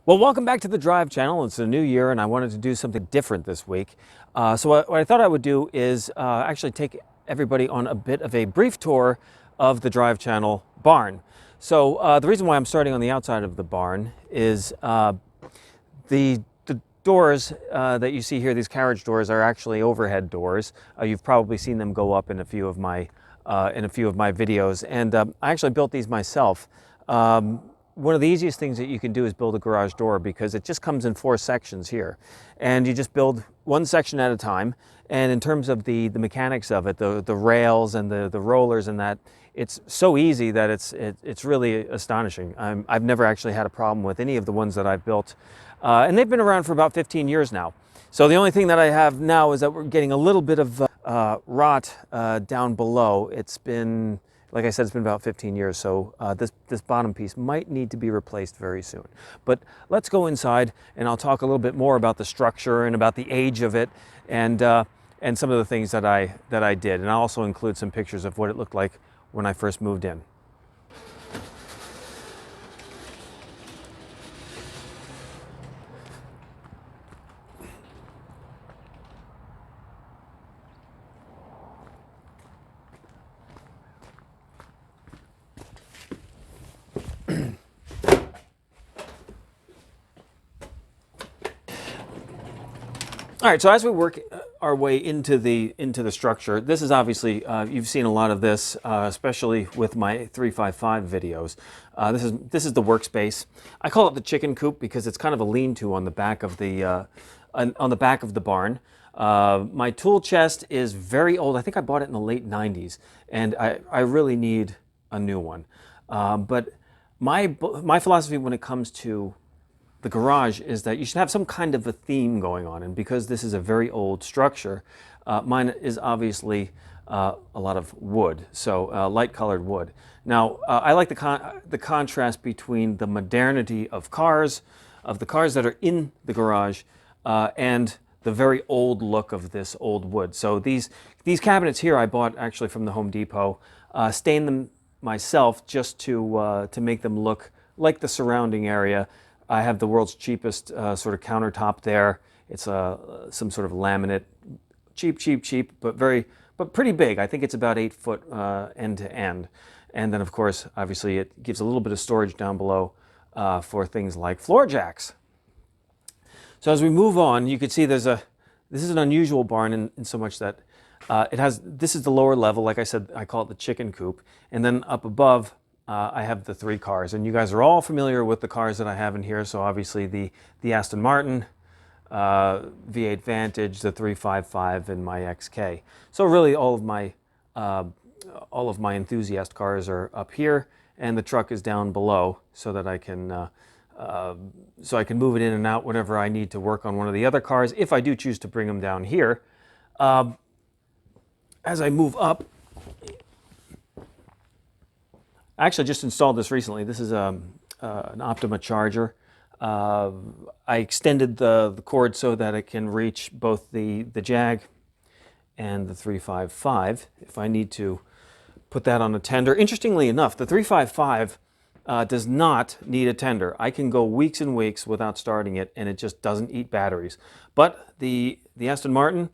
Well, welcome back to the Drive channel. It's a new year and I wanted to do something different this week. So what I thought I would do is actually take everybody on a bit of a brief tour of the Drive channel barn. So the reason why I'm starting on the outside of the barn is the doors that you see here, these carriage doors, are actually overhead doors. You've probably seen them go up in a few of my videos, and I actually built these myself. One of the easiest things that you can do is build a garage door because it just comes in 4 sections here, and you just build one section at a time. And in terms of the mechanics of it, the rails and the rollers and that, it's so easy that it's really astonishing. I've never actually had a problem with any of the ones that I've built, and they've been around for about 15 years now. So the only thing that I have now is that we're getting a little bit of rot down below. It's been, like I said, it's been about 15 years, so this bottom piece might need to be replaced very soon. But let's go inside and I'll talk a little bit more about the structure and about the age of it, and some of the things that I did. And I'll also include some pictures of what it looked like when I first moved in. All right, so as we work our way into the structure, this is obviously, you've seen a lot of this, especially with my 355 videos. This is the workspace. I call it the chicken coop because it's kind of a lean-to on the back of the barn. My tool chest is very old. I think I bought it in the late 90s, and I really need a new one. But my philosophy when it comes to the garage is that you should have some kind of a theme going on, and because this is a very old structure, mine is obviously a lot of wood, so light colored wood. Now I like the contrast between the modernity of the cars that are in the garage, and the very old look of this old wood. So these cabinets here I bought actually from the Home Depot, stained them myself just to make them look like the surrounding area. I have the world's cheapest sort of countertop there. It's some sort of laminate, cheap, but pretty big. I think it's about 8 foot end to end. And then of course, obviously it gives a little bit of storage down below for things like floor jacks. So as we move on, you can see this is an unusual barn in so much that this is the lower level. Like I said, I call it the chicken coop. And then up above, I have the 3 cars, and you guys are all familiar with the cars that I have in here. So obviously the Aston Martin, V8 Vantage, the 355, and my XK. So really all of my enthusiast cars are up here, and the truck is down below, so that I can move it in and out whenever I need to work on one of the other cars, if I do choose to bring them down here. As I move up, I actually just installed this recently. This is an Optima charger. I extended the cord so that it can reach both the Jag and the 355 if I need to put that on a tender. Interestingly enough, the 355 does not need a tender. I can go weeks and weeks without starting it, and it just doesn't eat batteries. But the Aston Martin,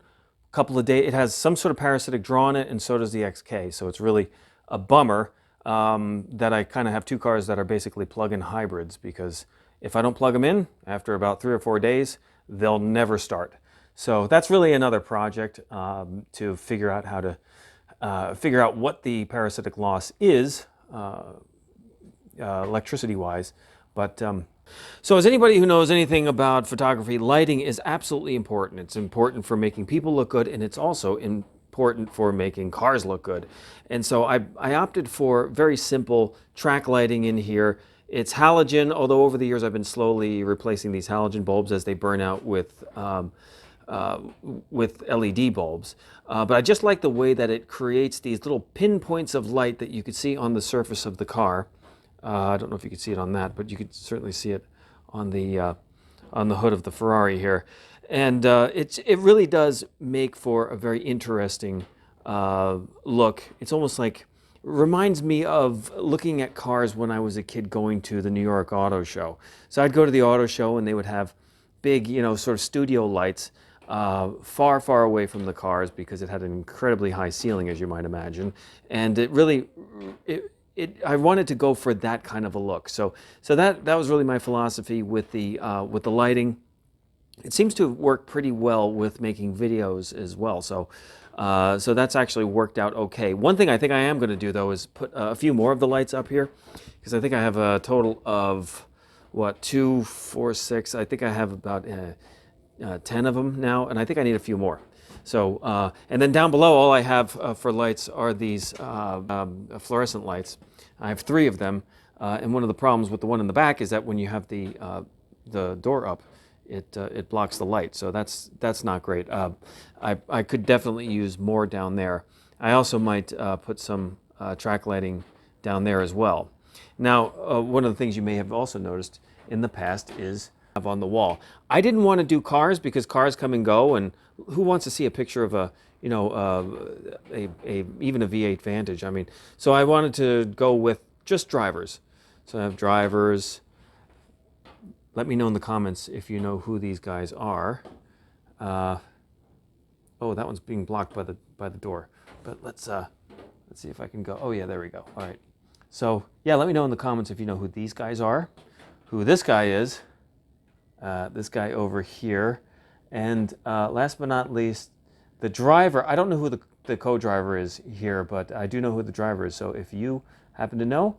a couple of days, it has some sort of parasitic draw on it, and so does the XK. So it's really a bummer that I kind of have 2 cars that are basically plug-in hybrids, because if I don't plug them in after about 3 or 4 days, they'll never start. So that's really another project to figure out how to figure out what the parasitic loss is electricity-wise. But so as anybody who knows anything about photography, lighting is absolutely important. It's important for making people look good, and it's also important for making cars look good. And so I opted for very simple track lighting in here. It's halogen, although over the years I've been slowly replacing these halogen bulbs as they burn out with LED bulbs. But I just like the way that it creates these little pinpoints of light that you could see on the surface of the car. I don't know if you can see it on that, but you could certainly see it on the hood of the Ferrari here. And it really does make for a very interesting look. It's almost like reminds me of looking at cars when I was a kid going to the New York Auto Show. So I'd go to the auto show and they would have big, sort of studio lights far, far away from the cars because it had an incredibly high ceiling, as you might imagine. And it really, I wanted to go for that kind of a look. So that was really my philosophy with the lighting. It seems to work pretty well with making videos as well. So that's actually worked out okay. One thing I think I am going to do though is put a few more of the lights up here, because I think I have a total of, what, 2, 4, 6. I think I have about 10 of them now, and I think I need a few more. So, and then down below, all I have for lights are these fluorescent lights. I have 3 of them, and one of the problems with the one in the back is that when you have the door up, it blocks the light, so that's not great. I could definitely use more down there. I also might put some track lighting down there as well. Now, one of the things you may have also noticed in the past is on the wall. I didn't want to do cars because cars come and go, and who wants to see a picture of a even a V8 Vantage? I mean, so I wanted to go with just drivers. So I have drivers. Let me know in the comments if you know who these guys are. Oh, that one's being blocked by the door. But let's see if I can go. Oh yeah, there we go. All right. So yeah, let me know in the comments if you know who these guys are, who this guy is, this guy over here, and last but not least, the driver. I don't know who the co-driver is here, but I do know who the driver is. So if you happen to know,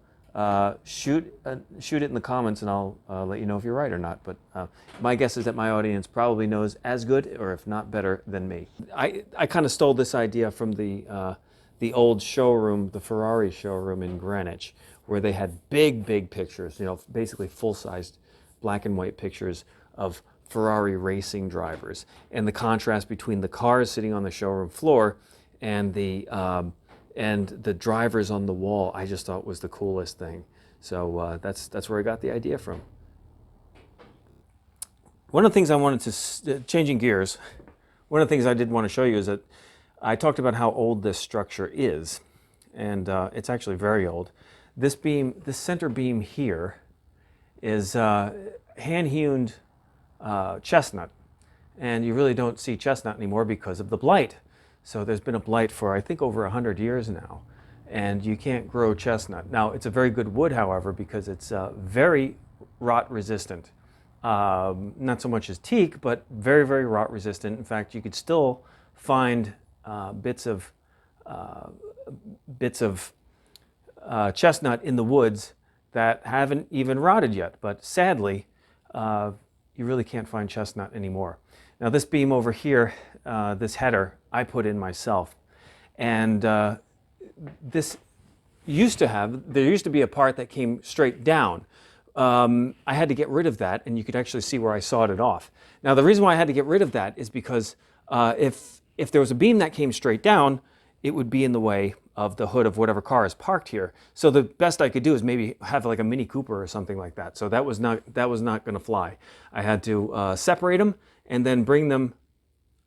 shoot it in the comments, and I'll let you know if you're right or not. But my guess is that my audience probably knows as good, or if not better, than me. I kind of stole this idea from the old showroom, the Ferrari showroom in Greenwich, where they had big pictures, basically full-sized black and white pictures of Ferrari racing drivers, and the contrast between the cars sitting on the showroom floor and the drivers on the wall, I just thought was the coolest thing. So that's where I got the idea from. One of the things I wanted to, changing gears, one of the things I did want to show you is that I talked about how old this structure is, and it's actually very old. This center beam here is hand-hewn chestnut, and you really don't see chestnut anymore because of the blight. So there's been a blight for, I think, over 100 years now, and you can't grow chestnut. Now, it's a very good wood, however, because it's very rot resistant. Not so much as teak, but very rot resistant. In fact, you could still find bits of chestnut in the woods that haven't even rotted yet. But sadly, you really can't find chestnut anymore. Now, this beam over here, this header, I put in myself. And there used to be a part that came straight down. I had to get rid of that, and you could actually see where I sawed it off. Now, the reason why I had to get rid of that is because if there was a beam that came straight down, it would be in the way of the hood of whatever car is parked here. So the best I could do is maybe have like a Mini Cooper or something like that. So that was not going to fly. I had to separate them and then bring them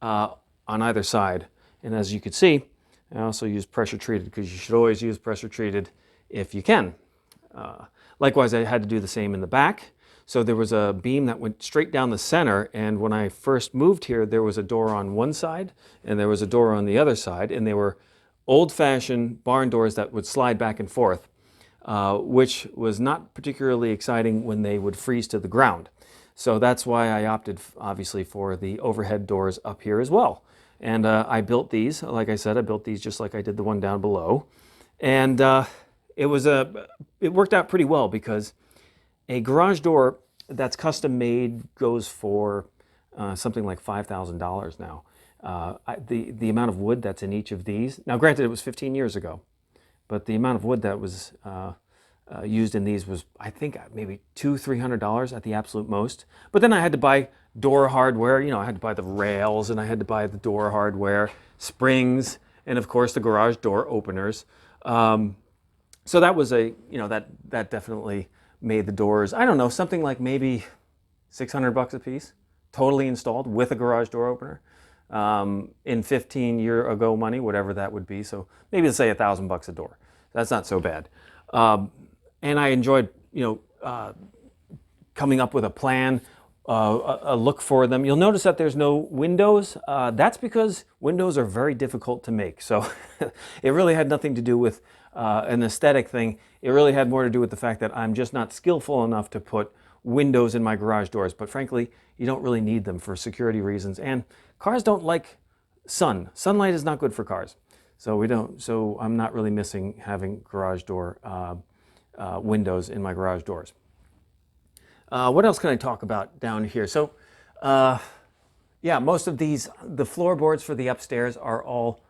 on either side. And as you can see, I also use pressure treated, because you should always use pressure treated if you can. Likewise, I had to do the same in the back. So there was a beam that went straight down the center, and when I first moved here, there was a door on one side and there was a door on the other side, and they were old-fashioned barn doors that would slide back and forth, which was not particularly exciting when they would freeze to the ground. So that's why I opted, obviously, for the overhead doors up here as well. And I built these, like I said, I built these just like I did the one down below. And it worked out pretty well, because a garage door that's custom made goes for something like $5,000 now. The amount of wood that's in each of these, now granted it was 15 years ago, but the amount of wood that was used in these was, I think, maybe $200-300 at the absolute most. But then I had to buy door hardware. I had to buy the rails, and I had to buy the door hardware, springs, and of course the garage door openers. So that was that definitely made the doors, I don't know, something like maybe $600 a piece, totally installed with a garage door opener, in 15-year ago money, whatever that would be. So maybe let's say $1,000 a door. That's not so bad. And I enjoyed, coming up with a plan, a look for them. You'll notice that there's no windows. That's because windows are very difficult to make. So it really had nothing to do with an aesthetic thing. It really had more to do with the fact that I'm just not skillful enough to put windows in my garage doors. But frankly, you don't really need them for security reasons. And cars don't like sun. Sunlight is not good for cars. So I'm not really missing having garage door windows in my garage doors. What else can I talk about down here? So, yeah, most of the floorboards for the upstairs are all,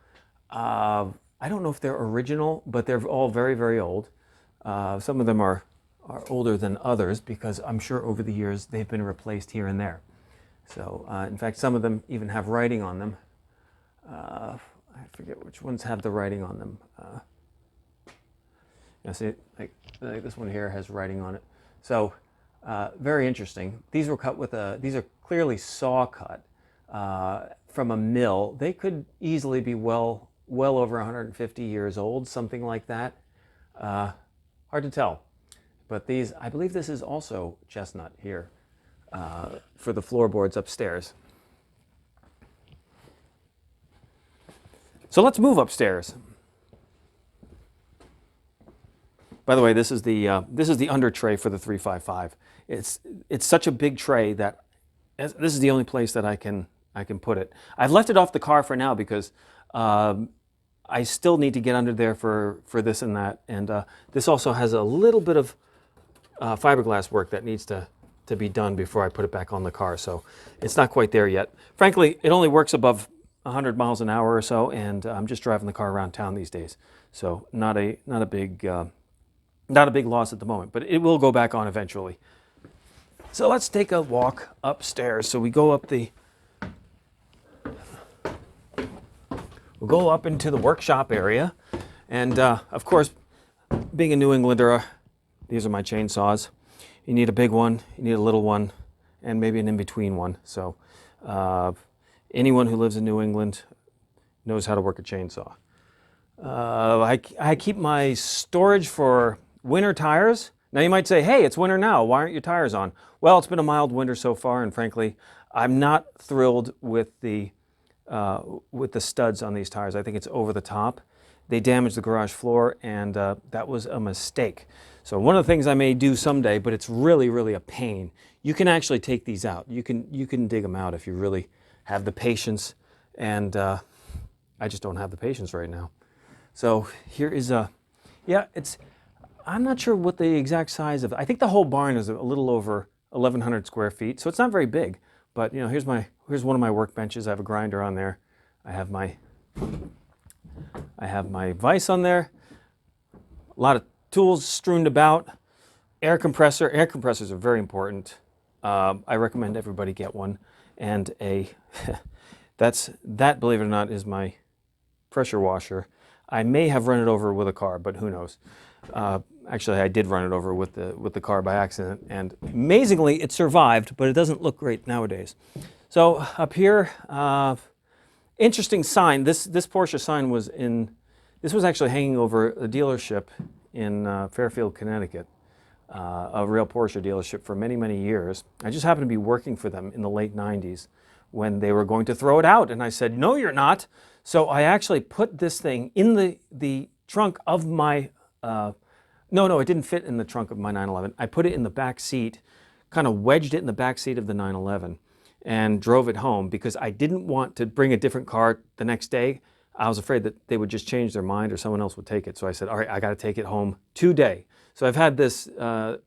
I don't know if they're original, but they're all very, very old. Some of them are older than others because I'm sure over the years they've been replaced here and there. So, in fact, some of them even have writing on them. I forget which ones have the writing on them. See, like this one here has writing on it. So, very interesting. These were cut with these are clearly saw cut from a mill. They could easily be well over 150 years old, something like that. Hard to tell. But these, I believe this is also chestnut here for the floorboards upstairs. So let's move upstairs. By the way, this is the under tray for the 355. It's such a big tray that this is the only place that I can put it. I've left it off the car for now because I still need to get under there for this and that. And this also has a little bit of fiberglass work that needs to be done before I put it back on the car. So it's not quite there yet. Frankly, it only works above 100 miles an hour or so, and I'm just driving the car around town these days. So not a big loss at the moment, but it will go back on eventually. So let's take a walk upstairs. So we'll go up into the workshop area, and of course, being a New Englander, these are my chainsaws. You need a big one, you need a little one, and maybe an in-between one. So anyone who lives in New England knows how to work a chainsaw. I keep my storage for winter tires. Now you might say, hey, it's winter now. Why aren't your tires on? Well, it's been a mild winter so far, and frankly, I'm not thrilled with the studs on these tires. I think it's over the top. They damaged the garage floor, and that was a mistake. So one of the things I may do someday, but it's really, really a pain. You can actually take these out. You can dig them out if you really have the patience, and I just don't have the patience right now. So here is I'm not sure what the exact size of, I think the whole barn is a little over 1,100 square feet, so it's not very big. But here's one of my workbenches. I have a grinder on there. I have my vise on there. A lot of tools strewn about. Air compressor. Air compressors are very important. I recommend everybody get one. And that, believe it or not, is my pressure washer. I may have run it over with a car, but who knows? Actually, I did run it over with the car by accident, and amazingly, it survived, but it doesn't look great nowadays. So up here, interesting sign. This Porsche sign was actually hanging over a dealership in Fairfield, Connecticut, a real Porsche dealership for many, many years. I just happened to be working for them in the late 90s when they were going to throw it out, and I said, no, you're not. So I actually put this thing in the trunk of my, no, it didn't fit in the trunk of my 911. I put it in the back seat, kind of wedged it in the back seat of the 911 and drove it home because I didn't want to bring a different car the next day. I was afraid that they would just change their mind or someone else would take it. So I said, all right, I got to take it home today. So I've had this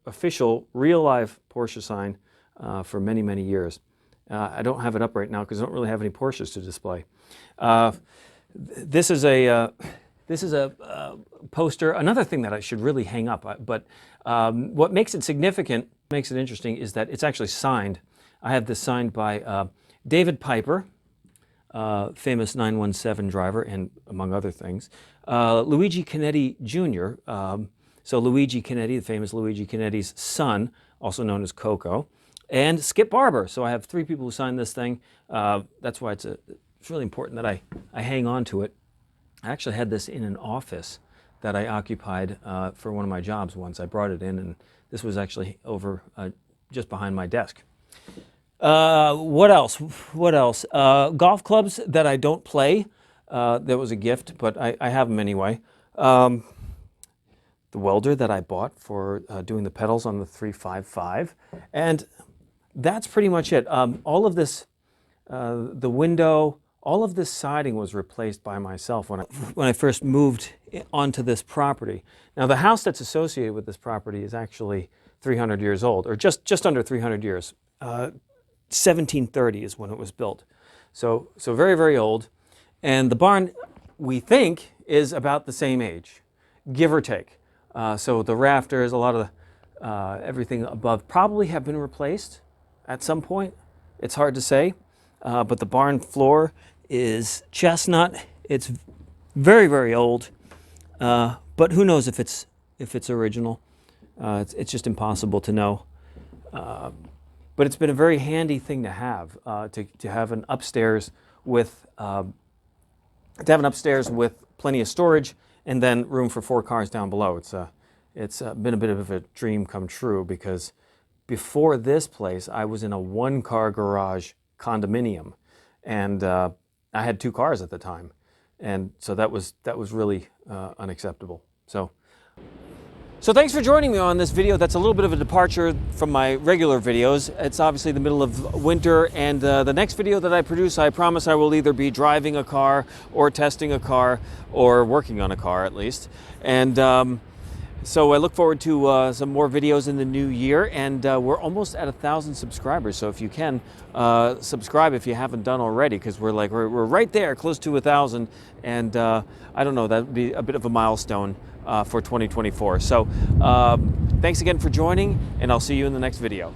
official real life Porsche sign for many, many years. I don't have it up right now because I don't really have any Porsches to display. This is a poster. Another thing that I should really hang up, but what makes it significant, makes it interesting, is that it's actually signed. I have this signed by David Piper, famous 917 driver, and among other things, Luigi Chinetti Jr., so Luigi Chinetti, the famous Luigi Chinetti's son, also known as Coco, and Skip Barber. So I have three people who signed this thing. That's why it's really important that I hang on to it. I actually had this in an office that I occupied for one of my jobs once. I brought it in, and this was actually over just behind my desk. What else? What else? Golf clubs that I don't play. That was a gift, but I have them anyway. The welder that I bought for doing the pedals on the 355, and that's pretty much it. All of this, the window, all of this siding was replaced by myself when I first moved onto this property. Now, the house that's associated with this property is actually 300 years old, or just under 300 years. 1730 is when it was built. So very, very old. And the barn, we think, is about the same age, give or take. So the rafters, a lot of everything above probably have been replaced at some point. It's hard to say, but the barn floor is chestnut. It's very, very old, but who knows if it's original. It's just impossible to know. But it's been a very handy thing to have an upstairs with plenty of storage, and then room for 4 cars down below. It's been a bit of a dream come true, because before this place, I was in a 1-car garage condominium, and I had 2 cars at the time, and so that was really unacceptable. So thanks for joining me on this video. That's a little bit of a departure from my regular videos. It's obviously the middle of winter, and the next video that I produce, I promise I will either be driving a car or testing a car or working on a car at least. And so I look forward to some more videos in the new year, and we're almost at 1,000 subscribers. So if you can, subscribe if you haven't done already, because we're right there, close to 1,000, and I don't know, that would be a bit of a milestone for 2024. So thanks again for joining, and I'll see you in the next video.